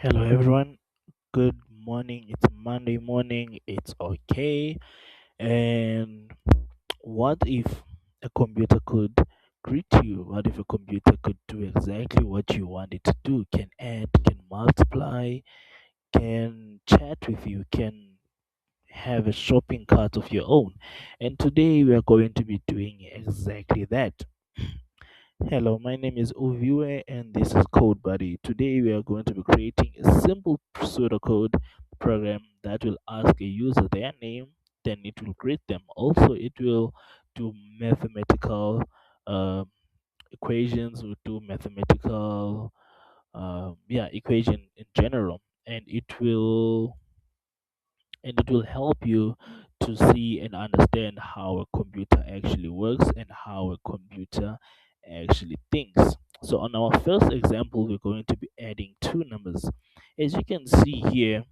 Hello everyone, good morning. It's Monday morning, it's okay. And what if a computer could greet you? What if a computer could do exactly what you want it to do? Can add, can multiply, can chat with you, can have a shopping cart of your own. And today we are going to be doing exactly that. Hello, my name is Oviwe and this is CodeBuddy. Today we are going to be creating a simple pseudocode program that will ask a user their name, then it will greet them. Also, it will do mathematical uh, equations, will do mathematical equation in general, and it will help you to see and understand how a computer actually works and how a computer actually thinks. So on our first example, we're going to be adding two numbers. As you can see here,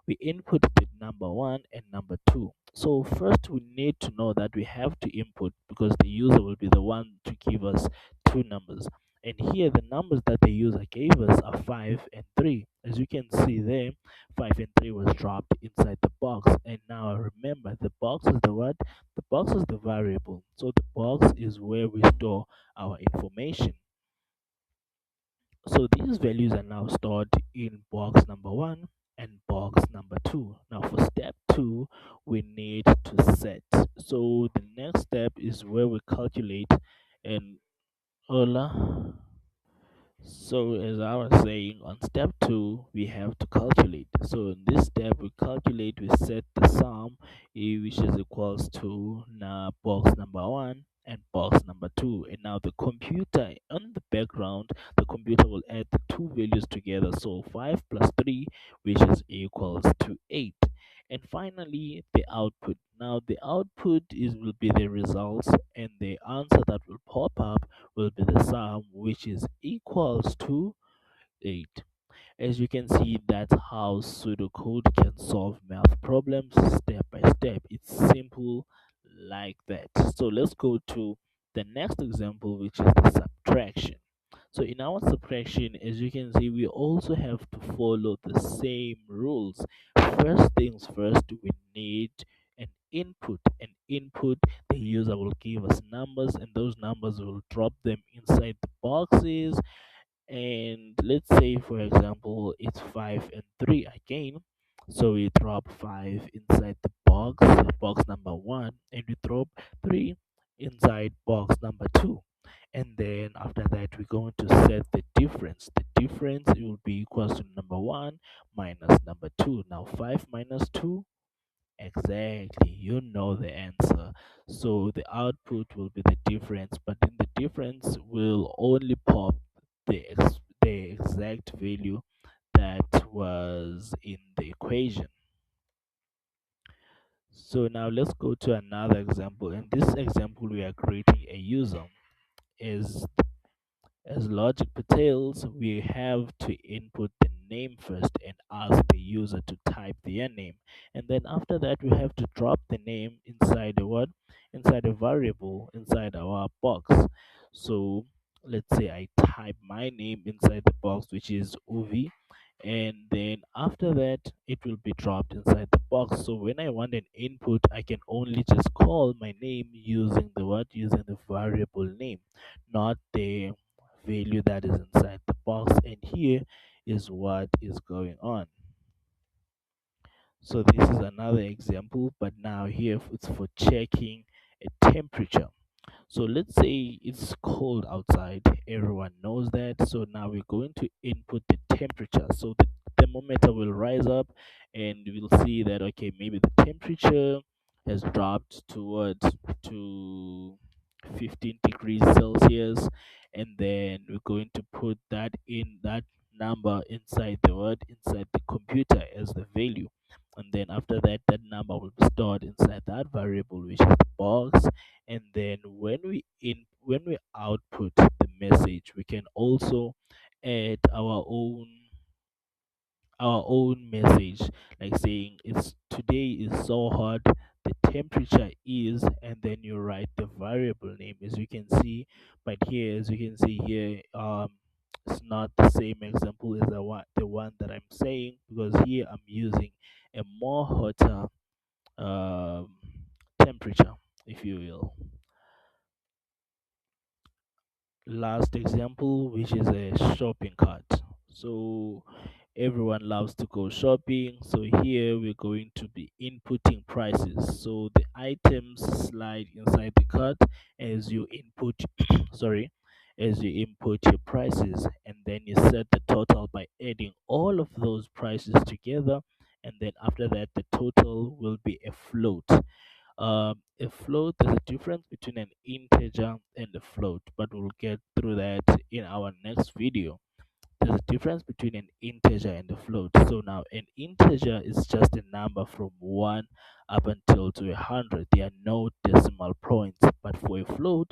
we input the number one and number two. So first we need to know that we have to input because the user will be the one to give us two numbers. And here the numbers that the user gave us are 5 and 3. As you can see there, 5 and 3 was dropped inside the box. And now remember, the box is the what? The box is the variable. So the box is where we store our information. So these values are now stored in box number 1 and box number 2. Now for step 2, we need to set. So the next step is where we calculate and hola. So as I was saying, on step 2, we have to calculate. So in this step, we calculate, we set the sum, which is equals to now box number 1 and box number 2. And now the computer, on the background, the computer will add the two values together. So 5 plus 3, which is equals to 8. And finally, the output. Now the output will be the results, and the answer that will pop up will be the sum, which is equals to 8. As you can see, that's how pseudocode can solve math problems step by step. It's simple like that. So let's go to the next example, which is the subtraction. So in our subtraction, as you can see, we also have to follow the same rules. First things first, we need an input. An input, the user will give us numbers, and those numbers will drop them inside the boxes. And let's say, for example, it's 5 and 3 again. So we drop 5 inside the box number 1, and we drop 3 inside box number 2. And then after that, we're going to set the difference. The difference will be equals to number 1 minus number 2. Now 5 minus 2, exactly, you know the answer. So the output will be the difference, but in the difference will only pop the exact value that was in the equation. So now let's go to another example. In this example, we are creating a user. As As logic pertains, we have to input the name first and ask the user to type their name. And then after that, we have to drop the name inside a what? Inside a variable inside our box. So let's say I type my name inside the box, which is Uvi, and then after that it will be dropped inside the box. So when I want an input, I can only just call my name using the what? Using the variable name, not the value that is inside the box. And here is what is going on. So this is another example, but now here it's for checking a temperature. So let's say it's cold outside, everyone knows that. So now we're going to input the temperature. So the thermometer will rise up, and we'll see that okay, maybe the temperature has dropped towards to 15 degrees Celsius. And then we're going to put that number inside the word inside the computer as the value. And then after that, that number will be stored inside that variable, which is the box. And then when we output the message, we can also add our own message, like saying it's today is so hot, the temperature is, and then you write the variable name. As you can see, but here, as you can see here, it's not the same example as the one that I'm saying, because here I'm using a more hotter um, temperature, if you will. Last example, which is a shopping cart. So everyone loves to go shopping, so here we're going to be inputting prices. So the items slide inside the cart as you input sorry, as you input your prices, and then you set the total by adding all of those prices together, and then after that the total will be a float. A float, there's a difference between an integer and a float, but we'll get through that in our next video. There's a difference between an integer and a float. So now an integer is just a number from 1 up until to 100. There are no decimal points, but for a float,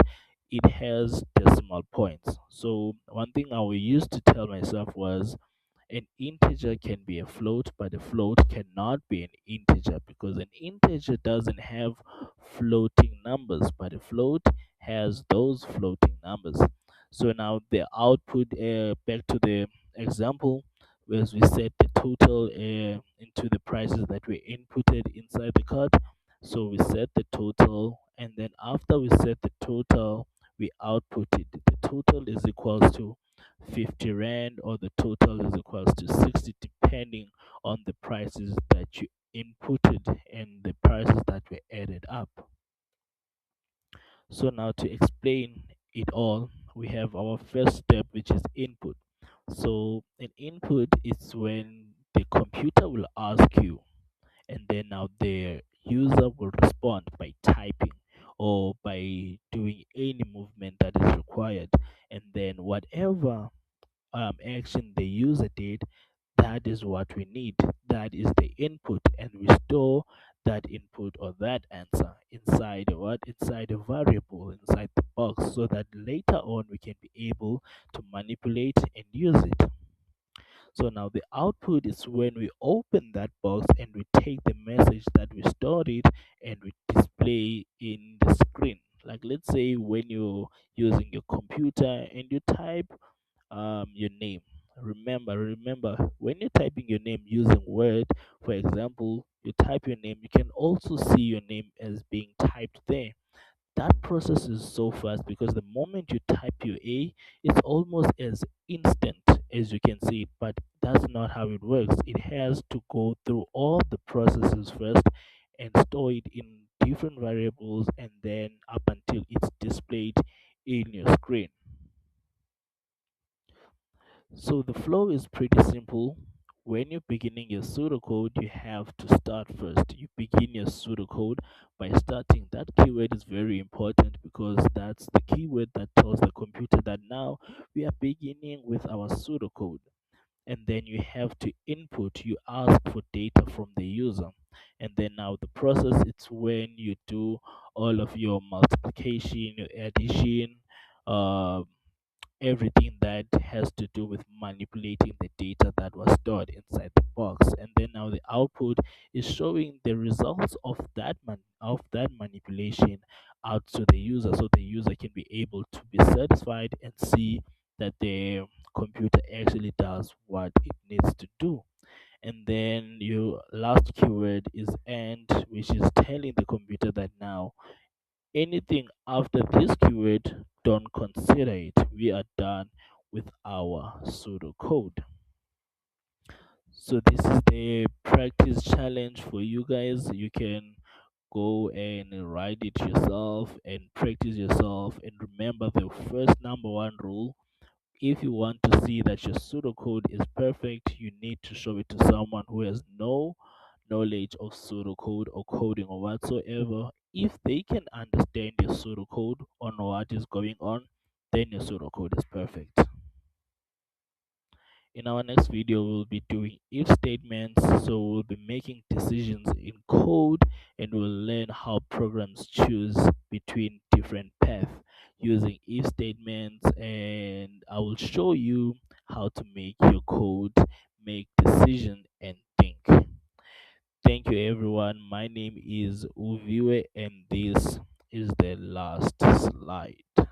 it has decimal points. So one thing I used to tell myself was an integer can be a float, but a float cannot be an integer, because an integer doesn't have floating numbers, but a float has those floating numbers. So now the output, back to the example, whereas we set the total into the prices that we inputted inside the card. So we set the total, and then after we set the total, we output it. The total is equals to 50 rand, or the total is equals to 60, depending on the prices that you inputted and the prices that were added up. So now to explain it all, we have our first step, which is input. So an input is when the computer will ask you, and then now the user will respond by typing or by doing any movement that is required, and then whatever action the user did, that is what we need. That is the input, and we store that input or that answer inside what? Inside a variable inside the box, so that later on we can be able to manipulate and use it. So now the output is when we open that box and we take the message that we stored it and we display in the screen. Like, let's say when you're using your computer and you type your name. Remember, when you're typing your name using Word, for example, you type your name, you can also see your name as being typed there. That process is so fast because the moment you type your A, it's almost as instant as you can see it, but that's not how it works. It has to go through all the processes first and store it in different variables, and then up until it's displayed in your screen. So the flow is pretty simple. When you're beginning your pseudocode, you have to start first. You begin your pseudocode by starting. That keyword is very important because that's the keyword that tells the computer that now we are beginning with our pseudocode. And then you have to input, you ask for data from the user. And then now the process, it's when you do all of your multiplication, your addition, uh, everything that has to do with manipulating the data that was stored inside the box. And then now the output is showing the results of that manipulation out to the user, so the user can be able to be satisfied and see that the computer actually does what it needs to do. And then your last keyword is end, which is telling the computer that now anything after this keyword, don't consider it. We are done with our pseudocode. So this is the practice challenge for you guys. You can go and write it yourself and practice yourself, and remember the first number one rule: if you want to see that your pseudocode is perfect, you need to show it to someone who has no knowledge of pseudocode or coding or whatsoever. If they can understand your pseudocode on what is going on, then your pseudocode is perfect. In our next video, we'll be doing if statements, so we'll be making decisions in code, and we'll learn how programs choose between different paths using if statements, and I will show you how to make your code make decision and think. Thank you everyone. My name is Uviwe, and this is the last slide.